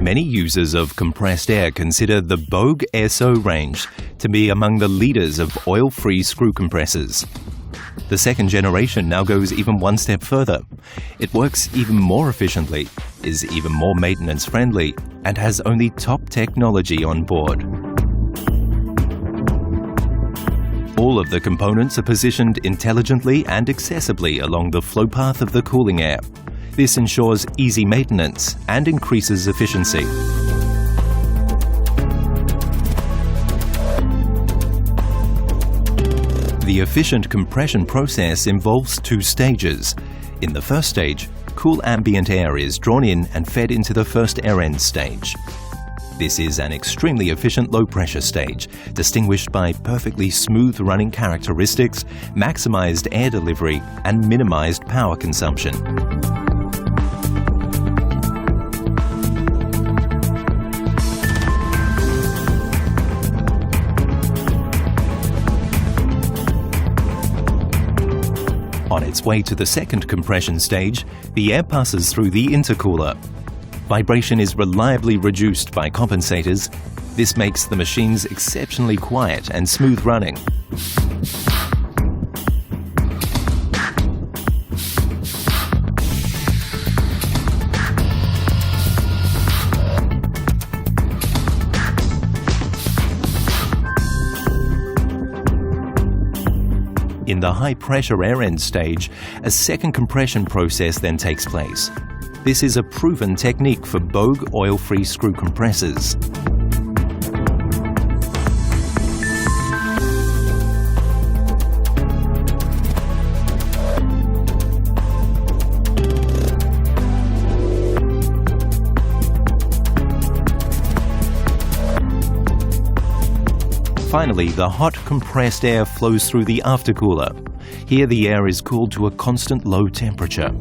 Many users of compressed air consider the BOGE SO range to be among the leaders of oil-free screw compressors. The second generation now goes even one step further. It works even more efficiently, is even more maintenance-friendly, and has only top technology on board. All of the components are positioned intelligently and accessibly along the flow path of the cooling air. This ensures easy maintenance and increases efficiency. The efficient compression process involves two stages. In the first stage, cool ambient air is drawn in and fed into the first air end stage. This is an extremely efficient low-pressure stage, distinguished by perfectly smooth running characteristics, maximized air delivery, and minimized power consumption. On its way to the second compression stage, the air passes through the intercooler. Vibration is reliably reduced by compensators. This makes the machines exceptionally quiet and smooth running. In the high-pressure air end stage, a second compression process then takes place. This is a proven technique for BOGE oil-free screw compressors. Finally, the hot compressed air flows through the aftercooler. Here the air is cooled to a constant low temperature.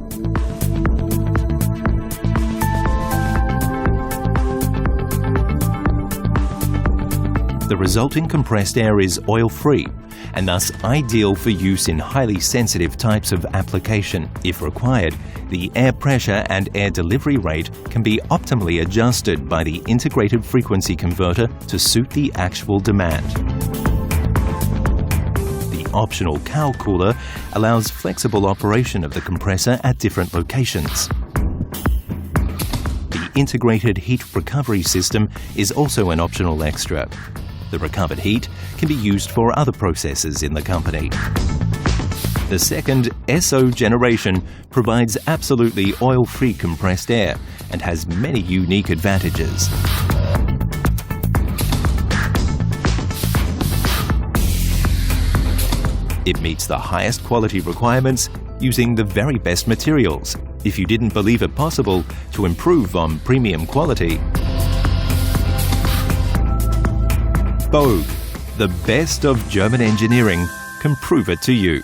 The resulting compressed air is oil-free and thus ideal for use in highly sensitive types of application. If required, the air pressure and air delivery rate can be optimally adjusted by the integrated frequency converter to suit the actual demand. The optional cowl cooler allows flexible operation of the compressor at different locations. The integrated heat recovery system is also an optional extra. The recovered heat can be used for other processes in the company. The second SO generation provides absolutely oil-free compressed air and has many unique advantages. It meets the highest quality requirements using the very best materials. If you didn't believe it possible to improve on premium quality, BOGE, the best of German engineering, can prove it to you.